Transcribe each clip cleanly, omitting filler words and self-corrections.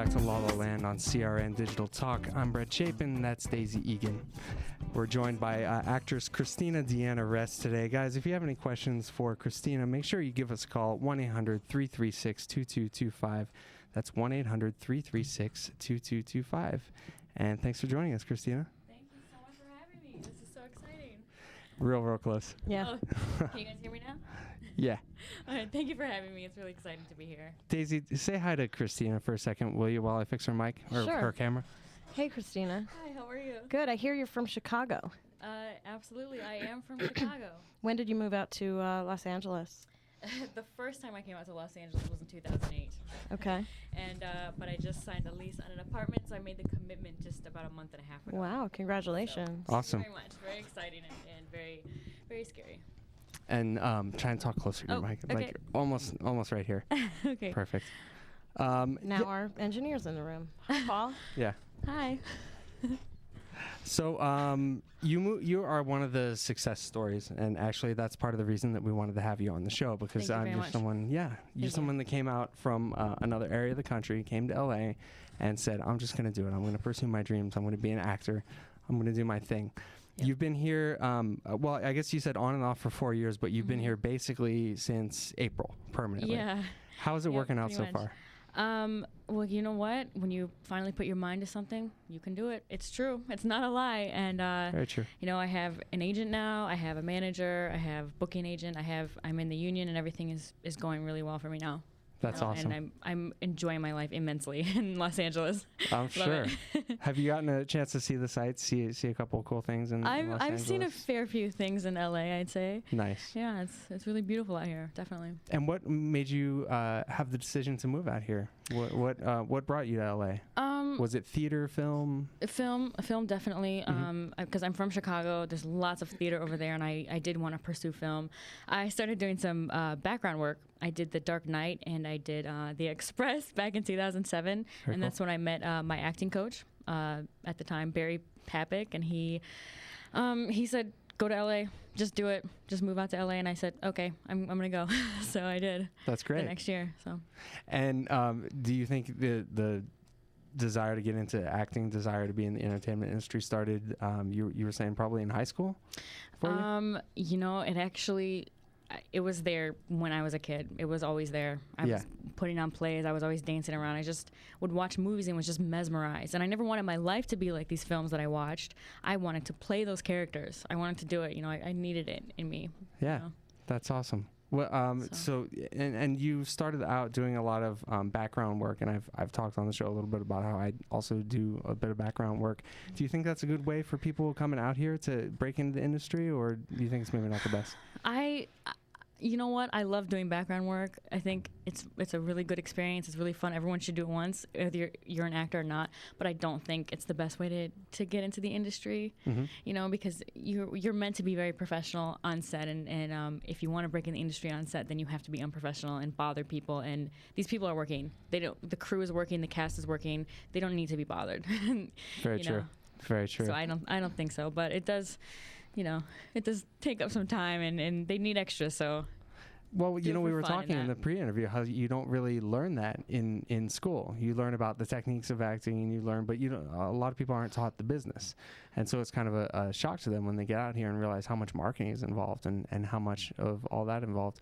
back to La La Land on CRN Digital Talk. I'm Brett Chapin, that's Daisy Egan. We're joined by actress Christina Deanna Rest today. Guys, if you have any questions for Christina, make sure you give us a call, 1-800-336-2225. That's 1-800-336-2225. And thanks for joining us, Christina. Thank you so much for having me. This is so exciting. Real close. Yeah. Can you guys hear me now? Yeah. All right. Thank you for having me. It's really exciting to be here. Daisy, say hi to Christina for a second, will you, while I fix her mic or Sure. her camera? Hey, Christina. Hi. How are you? Good. I hear you're from Chicago. Absolutely. I am from Chicago. When did you move out to Los Angeles? The first time I came out to Los Angeles was in 2008. Okay. And but I just signed a lease on an apartment, so I made the commitment just about a month and a half ago. Wow. Congratulations. So, Awesome. Very much. Very exciting and very, very scary. And try and talk closer to your mic. Okay. Like almost right here. Okay. Perfect. Now our engineer's in the room. Hi, Paul. Yeah. Hi. So you are one of the success stories, and actually that's part of the reason that we wanted to have you on the show, because Thank you very you're much. someone, you're you. someone that came out from another area of the country, came to LA, and said, I'm just going to do it. I'm going to pursue my dreams. I'm going to be an actor. I'm going to do my thing. Yep. You've been here, well, I guess you said on and off for 4 years, but you've been here basically since April, permanently. Yeah. How is it Yep, working out so pretty much. far? Well, you know what? When you finally put your mind to something, you can do it. It's true. It's not a lie. And Very true. you know, I have an agent now. I have a manager. I have booking agent. I'm in the union, and everything is going really well for me now. That's You know, awesome. And I'm enjoying my life immensely in Los Angeles. I'm Love sure. it. Have you gotten a chance to see the sights, see a couple of cool things in Los I've Angeles? seen a fair few things in LA, I'd say. Nice. Yeah, it's really beautiful out here, definitely. And what made you have the decision to move out here? What brought you to LA? Was it theater, film? Film definitely. Because I'm from Chicago. There's lots of theater over there, and I did want to pursue film. I started doing some background work. I did The Dark Knight, and I did The Express back in 2007, Very and that's when I met my acting coach at the time, Barry Papick, and he said, go to LA, just do it, just move out to LA. And I said, okay, I'm gonna go. So I did. That's great. The next year. So. And do you think the desire to get into acting, desire to be in the entertainment industry started, you were saying probably in high school for you? You know, it was there when I was a kid. It was always there. I was putting on plays. I was always dancing around. I just would watch movies and was just mesmerized. And I never wanted my life to be like these films that I watched. I wanted to play those characters. I wanted to do it. You know, I needed it in me. Yeah, You know? that's awesome. Well, so you started out doing a lot of background work, and I've talked on the show a little bit about how I also do a bit of background work. Do you think that's a good way for people coming out here to break into the industry, or do you think it's maybe not the best? You know what? I love doing background work. I think it's a really good experience. It's really fun. Everyone should do it once, whether you're an actor or not. But I don't think it's the best way to get into the industry. Mm-hmm. You know, because you're meant to be very professional on set, and if you want to break in the industry on set, then you have to be unprofessional and bother people. And these people are working. The crew is working. The cast is working. They don't need to be bothered. Very true. Very true. So I don't think so. But it does. You know, it does take up some time, and they need extra, so... Well, you know, we were fun talking in the pre-interview how you don't really learn that in school. You learn about the techniques of acting, and you learn, but a lot of people aren't taught the business. And so it's kind of a shock to them when they get out here and realize how much marketing is involved and how much of all that involved.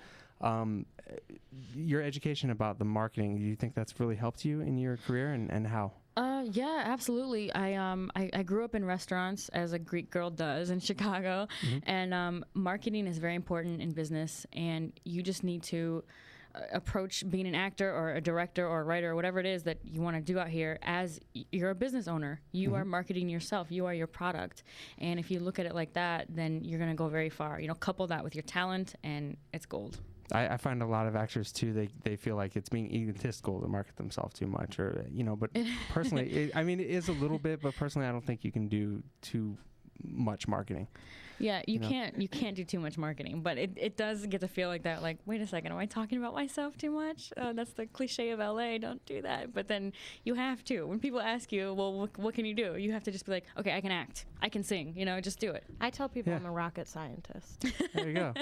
Your education about the marketing, do you think that's really helped you in your career, and how? Yeah, absolutely. I grew up in restaurants, as a Greek girl does in Chicago, and marketing is very important in business, and you just need to approach being an actor or a director or a writer or whatever it is that you want to do out here as you're a business owner. You are marketing yourself. You are your product. And if you look at it like that, then you're going to go very far. You know, couple that with your talent, and it's gold. I find a lot of actors too, they feel like it's being egotistical to market themselves too much, or but personally, it is a little bit, but personally I don't think you can do too much marketing. Yeah, you know? can't do too much marketing, but it does get to feel like that. Like, wait a second, am I talking about myself too much? That's the cliche of LA. Don't do that. But then you have to. When people ask you, well, what can you do? You have to just be like, okay, I can act, I can sing. Just do it. I tell people Yeah. I'm a rocket scientist. There you go.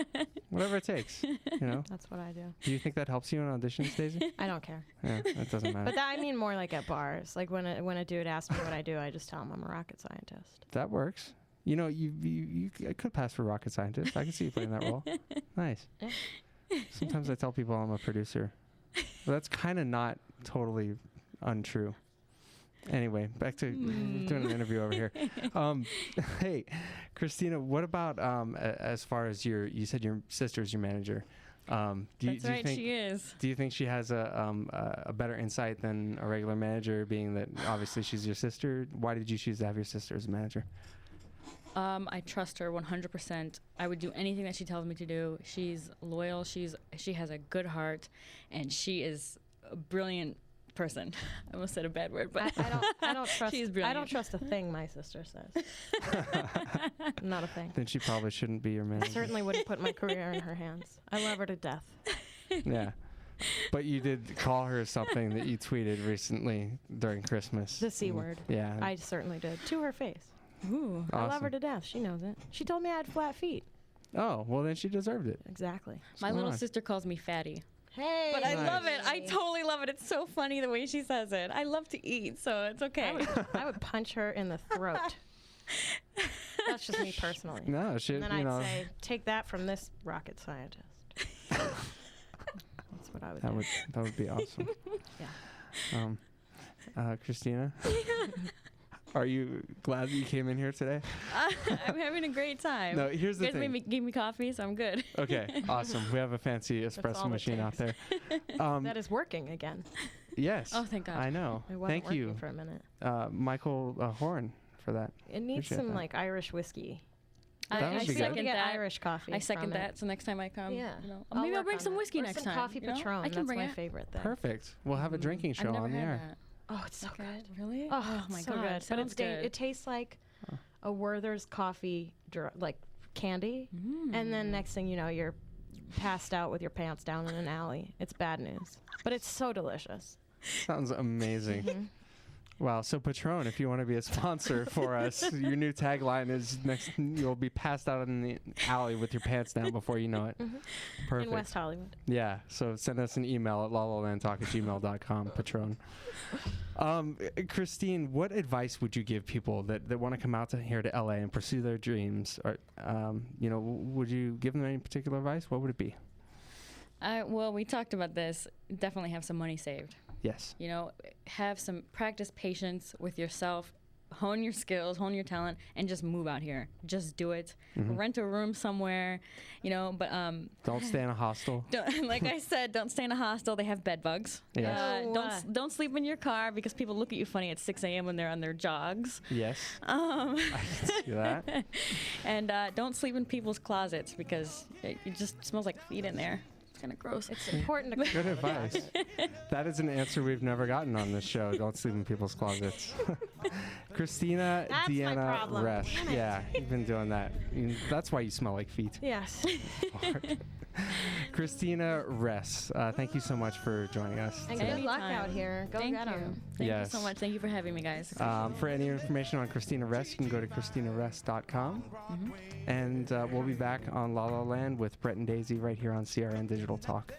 Whatever it takes. That's what I do. Do you think that helps you in auditions, Daisy? I don't care. Yeah, it doesn't matter. But I mean more like at bars. Like when a dude asks me what I do, I just tell him I'm a rocket scientist. That works. You could pass for rocket scientist. I can see you playing that role. Nice. Yeah. Sometimes I tell people I'm a producer. But that's kind of not totally untrue. Anyway, back to doing an interview over here. Hey, Christina, what about as far as you said your sister's your manager? That's right, she is. Do you think she has a better insight than a regular manager, being that obviously she's your sister? Why did you choose to have your sister as a manager? I trust her 100%. I would do anything that she tells me to do. She's loyal. She has a good heart, and she is a brilliant person. I almost said a bad word, but I don't trust. she's I brilliant. don't trust a thing my sister says. Not a thing. Then she probably shouldn't be your I manager. certainly wouldn't put my career in her hands. I love her to death. Yeah. But you did call her something that you tweeted recently during Christmas. The C word. Yeah. I certainly did. To her face. Ooh. I love her Awesome. to death. She knows it. She told me I had flat feet. Oh, well then she deserved it. Exactly. My Come little on. sister calls me fatty. Hey. But I Nice. love it. I totally love it. It's so funny the way she says it. I love to eat, so it's okay. I would punch her in the throat. That's just me personally. No, she, And then you I'd know, say, take that from this rocket scientist. That's what I would do. that would be awesome. Yeah. Christina, are you glad that you came in here today? I'm having a great time. No, here's the You guys thing. gave me coffee, so I'm good. Okay, awesome. We have a fancy all espresso it machine out there. That is working again. Yes. Oh, thank God. I know. It wasn't Thank working you, for a minute. Michael Horn, for that. It needs Appreciate some that. like Irish whiskey. That I would be good. second get that. Irish coffee. I second from it. that. So next time I come, Yeah. maybe I'll work bring on some that. whiskey Or next some time. coffee Patron. I can That's bring my it. favorite thing. Perfect. We'll have a drinking show I've never on the had air. Mm. Oh, it's so good. Really? Oh, my so God. good. But Sounds it's good. it tastes like a Werther's coffee, like candy. And then next thing you know, you're passed out with your pants down in an alley. It's bad news. But it's so delicious. Sounds amazing. Mm-hmm. Wow. So Patron, if you want to be a sponsor for us, your new tagline is you'll be passed out in the alley with your pants down before you know it. Perfect. In West Hollywood. Yeah. So send us an email at lalalandtalk@gmail.com, Patron. Christine, what advice would you give people that want to come out here to LA and pursue their dreams? Or, would you give them any particular advice? What would it be? Well, we talked about this. Definitely have some money saved. Yes. Have some practice patience with yourself, hone your skills, hone your talent, and just move out here. Just do it. Rent a room somewhere, but Don't stay in a hostel. like I said, don't stay in a hostel. They have bed bugs. Yes. Don't sleep in your car because people look at you funny at 6 a.m. when they're on their jogs. Yes. I can see that. And don't sleep in people's closets because it just smells like feet in there. It's kind of gross. It's important to Good advice. That is an answer we've never gotten on this show. Don't sleep in people's closets. Christina That's my Deanna problem. Ress. Damn it. Yeah, you've been doing that. That's why you smell like feet. Yes. Christina Ress, thank you so much for joining us. And today. good luck Anytime. out here. Go Thank get you. 'em. Thank Yes. you so much. Thank you for having me, guys. For any information on Christina Ress, you can go to ChristinaRess.com. And we'll be back on La La Land with Brett and Daisy right here on CRN Digital Talk.